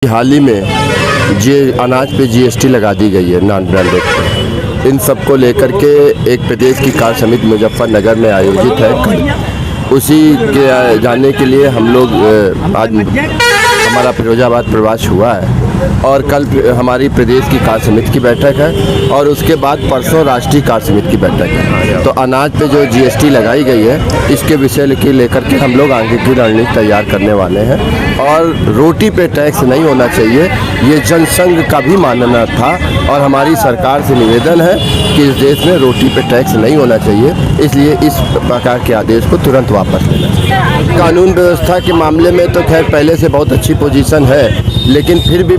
हाल ही में अनाज पे जीएसटी लगा दी गई है नॉन ब्रांडेड पे। इन सब को लेकर के एक प्रदेश की कार्य समिति मुजफ्फरनगर में आयोजित है। कल उसी के जाने के लिए हम लोग आज हमारा फिरोजाबाद प्रवास हुआ है और कल हमारी प्रदेश की कार्य समिति की बैठक है और उसके बाद परसों राष्ट्रीय कार्य समिति की बैठक है। तो अनाज पे जो जीएसटी लगाई गई है इसके विषय की लेकर के हम लोग आगे की रणनीति तैयार करने वाले हैं। और रोटी पे टैक्स नहीं होना चाहिए, ये जनसंघ का भी मानना था और हमारी सरकार से निवेदन है कि इस देश में रोटी पे टैक्स नहीं होना चाहिए, इसलिए इस प्रकार के आदेश को तुरंत वापस लेना चाहिए। कानून व्यवस्था के मामले में तो खैर पहले से बहुत अच्छी पोजीशन है, लेकिन फिर भी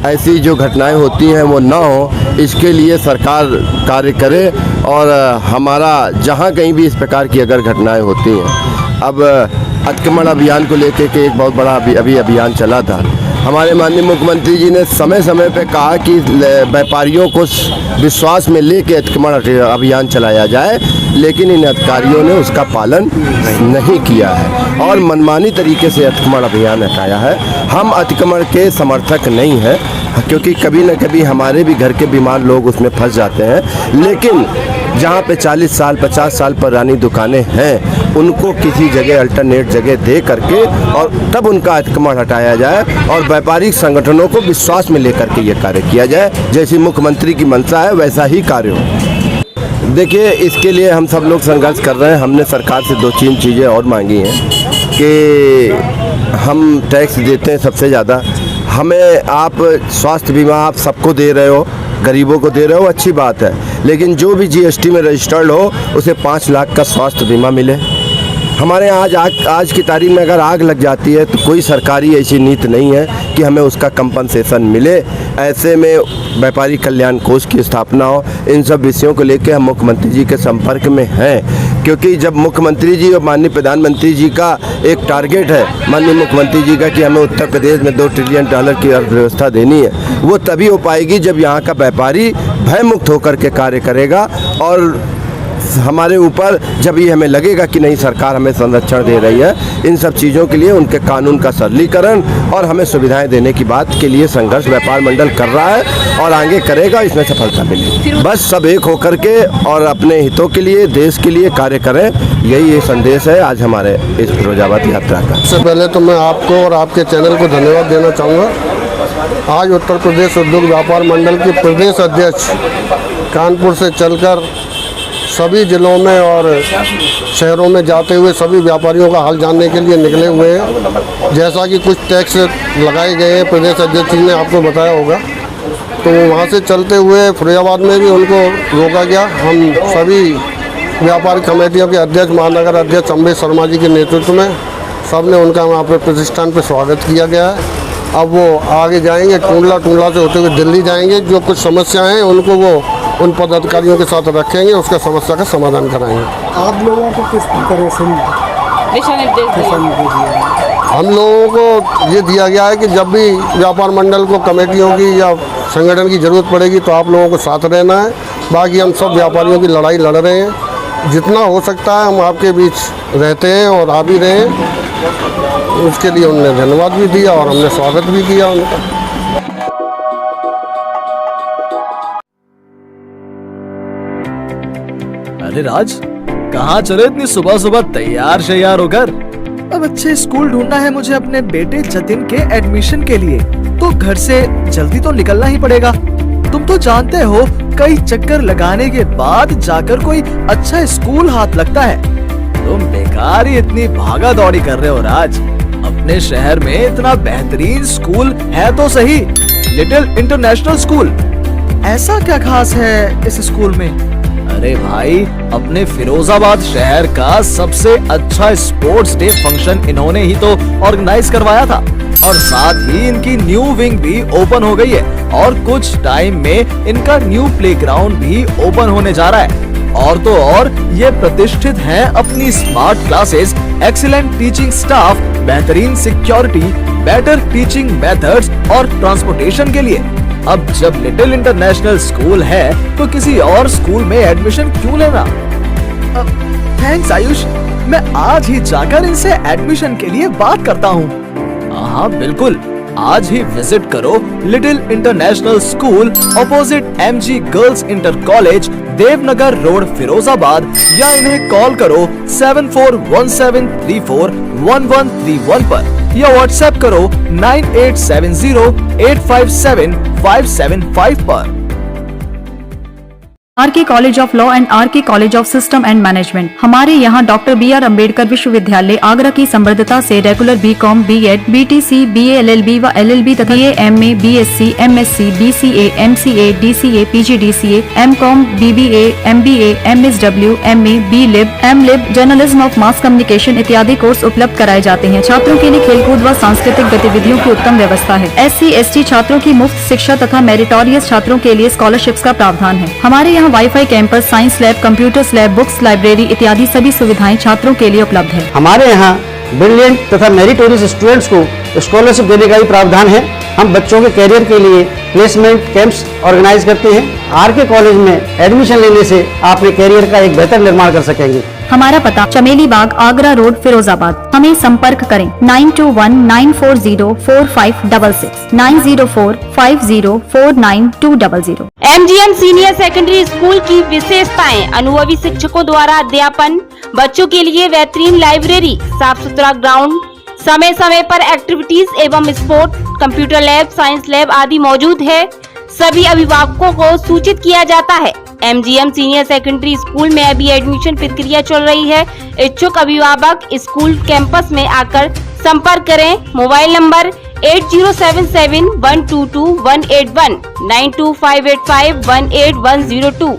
ऐसी जो घटनाएं होती हैं वो ना हो, इसके लिए सरकार कार्य करे। और हमारा जहां कहीं भी इस प्रकार की अगर घटनाएं होती हैं, अब अतिक्रमण अभियान को लेकर के एक बहुत बड़ा अभी अभियान चला था। हमारे माननीय मुख्यमंत्री जी ने समय समय पे कहा कि व्यापारियों को विश्वास में लेके अतिक्रमण अभियान चलाया जाए, लेकिन इन अधिकारियों ने उसका पालन नहीं किया है और मनमानी तरीके से अतिक्रमण अभियान हटाया है। हम अतिक्रमण के समर्थक नहीं हैं, क्योंकि कभी न कभी हमारे भी घर के बीमार लोग उसमें फंस जाते हैं, लेकिन जहाँ पे 40 साल 50 साल पुरानी दुकानें हैं उनको किसी जगह अल्टरनेट जगह दे करके और तब उनका अतिक्रमण हटाया जाए और व्यापारिक संगठनों को विश्वास में लेकर के ये कार्य किया जाए। जैसी मुख्यमंत्री की मंशा है वैसा ही कार्य हो। देखिए, इसके लिए हम सब लोग संघर्ष कर रहे हैं। हमने सरकार से 2-3 चीज़ें और मांगी हैं कि हम टैक्स देते हैं सबसे ज़्यादा, हमें आप स्वास्थ्य बीमा आप सबको दे रहे हो, गरीबों को दे रहे हो, अच्छी बात है, लेकिन जो भी जीएसटी में रजिस्टर्ड हो उसे 5 लाख का स्वास्थ्य बीमा मिले। हमारे यहाँ आज की तारीख में अगर आग लग जाती है तो कोई सरकारी ऐसी नीति नहीं है कि हमें उसका कंपनसेशन मिले। ऐसे में व्यापारी कल्याण कोष की स्थापना हो। इन सब विषयों को लेकर हम मुख्यमंत्री जी के संपर्क में हैं, क्योंकि जब मुख्यमंत्री जी और माननीय प्रधानमंत्री जी का एक टारगेट है, माननीय मुख्यमंत्री जी का, कि हमें उत्तर प्रदेश में $2 ट्रिलियन की अर्थव्यवस्था देनी है, वो तभी हो पाएगी जब यहाँ का व्यापारी भयमुक्त होकर के कार्य करेगा। और हमारे ऊपर जब ये हमें लगेगा कि नहीं सरकार हमें संरक्षण दे रही है, इन सब चीज़ों के लिए उनके कानून का सरलीकरण और हमें सुविधाएं देने की बात के लिए संघर्ष व्यापार मंडल कर रहा है और आगे करेगा, इसमें सफलता मिलेगी। बस सब एक होकर के और अपने हितों के लिए, देश के लिए कार्य करें, यही ये संदेश है आज हमारे इस फिरोजाबाद यात्रा का। सबसे पहले तो मैं आपको और आपके चैनल को धन्यवाद देना चाहूँगा। आज उत्तर प्रदेश उद्योग व्यापार मंडल के प्रदेश अध्यक्ष कानपुर से चलकर सभी जिलों में और शहरों में जाते हुए सभी व्यापारियों का हाल जानने के लिए निकले हुए हैं। जैसा कि कुछ टैक्स लगाए गए हैं, प्रदेश अध्यक्ष जी ने आपको बताया होगा, तो वहाँ से चलते हुए फिरोजाबाद में भी उनको रोका गया। हम सभी व्यापार कमेटियों के अध्यक्ष, महानगर अध्यक्ष अम्बेश शर्मा जी के नेतृत्व में सब ने उनका वहाँ पर प्रतिष्ठान पर स्वागत किया गया है। अब वो आगे जाएंगे, टूंडला से होते हुए दिल्ली जाएंगे। जो कुछ समस्याएं हैं उनको वो उन पदाधिकारियों के साथ रखेंगे, उसका समस्या का समाधान कराएंगे। आप लोगों को किस तरह से दिशा निर्देश हम लोगों को ये दिया गया है कि जब भी व्यापार मंडल को कमेटियों की या संगठन की ज़रूरत पड़ेगी तो आप लोगों को साथ रहना है। बाकी हम सब व्यापारियों की लड़ाई लड़ रहे हैं, जितना हो सकता है हम आपके बीच रहते हैं और आ भी रहे हैं। उसके लिए उन्होंने धन्यवाद भी दिया और हमने स्वागत भी किया उनका। अरे राज, कहाँ चले इतनी सुबह सुबह तैयार होकर? अब अच्छे स्कूल ढूंढना है मुझे अपने बेटे जतिन के एडमिशन के लिए, तो घर से जल्दी तो निकलना ही पड़ेगा। तुम तो जानते हो कई चक्कर लगाने के बाद जाकर कोई अच्छा स्कूल हाथ लगता है। तुम बेकार ही इतनी भागा दौड़ी कर रहे हो राज। अपने शहर में इतना बेहतरीन स्कूल है तो सही, लिटिल इंटरनेशनल स्कूल। ऐसा क्या खास है इस स्कूल में? अरे भाई, अपने फिरोजाबाद शहर का सबसे अच्छा स्पोर्ट्स डे फंक्शन इन्होंने ही तो ऑर्गेनाइज करवाया था और साथ ही इनकी न्यू विंग भी ओपन हो गई है और कुछ टाइम में इनका न्यू प्लेग्राउंड भी ओपन होने जा रहा है। और तो और ये प्रतिष्ठित हैं अपनी smart classes, excellent teaching staff, बेहतरीन सिक्योरिटी, बेटर टीचिंग मेथड्स और ट्रांसपोर्टेशन के लिए। अब जब लिटिल इंटरनेशनल स्कूल है तो किसी और स्कूल में एडमिशन क्यों लेना? थैंक्स आयुष, मैं आज ही जाकर इनसे एडमिशन के लिए बात करता हूँ। हाँ बिल्कुल, आज ही विजिट करो little international school opposite MG girls inter college, Devnagar road, Firozabad, या इन्हें कॉल करो 7417341131 पर या व्हाट्सएप करो 9870857575 पर। R K. College of law and R K. College of system and management. हमारे यहाँ डॉक्टर B.R. अम्बेडकर विश्वविद्यालय आगरा की समृद्धता से regular B.Com, B.Ed, B.Tc, B.A. LLB व LLB तथा B.A. M.A, B.Sc, M.Sc, B.C.A, M.C.A, D.C.A, P.G.D.C.A, M.Com, B.B.A, M.B.A, M.Sw, M.A, B.Lib, M.Lib, journalism of mass communication इत्यादि course उपलब्ध कराए जाते हैं। छात्रों के लिए खेलकूद व सांस्कृतिक गतिविधियों की उत्तम व्यवस्था है। SC/ST छात्रों की मुफ्त शिक्षा तथा मेरिटोरियस छात्रों के लिए स्कॉलरशिप्स का प्रावधान है। हमारे यहाँ wifi campus, science lab, computers lab, books, library इत्यादि सभी सुविधाएं छात्रों के लिए उपलब्ध है। हमारे यहाँ ब्रिलियंट तथा मेरिटोरियस स्टूडेंट्स को स्कॉलरशिप देने का भी प्रावधान है। हम बच्चों के कैरियर के लिए प्लेसमेंट कैंप्स ऑर्गेनाइज करते हैं। आर.के. कॉलेज में एडमिशन लेने से आप अपने कैरियर का एक बेहतर निर्माण कर सकेंगे। हमारा पता चमेली बाग, आगरा रोड, फिरोजाबाद। हमें संपर्क करें 9219404566, 9045049200। MGM सीनियर सेकेंडरी स्कूल की विशेषताएं: अनुभवी शिक्षकों द्वारा अध्यापन, बच्चों के लिए बेहतरीन लाइब्रेरी, साफ सुथरा ग्राउंड, समय समय पर एक्टिविटीज एवं sport, computer lab, science lab आदि मौजूद है। सभी अभिभावकों को सूचित किया जाता है। MGM सीनियर सेकेंडरी स्कूल में अभी एडमिशन प्रक्रिया चल रही है। इच्छुक अभिभावक स्कूल कैंपस में आकर संपर्क करें। Mobile number 8077122181, 92585181102।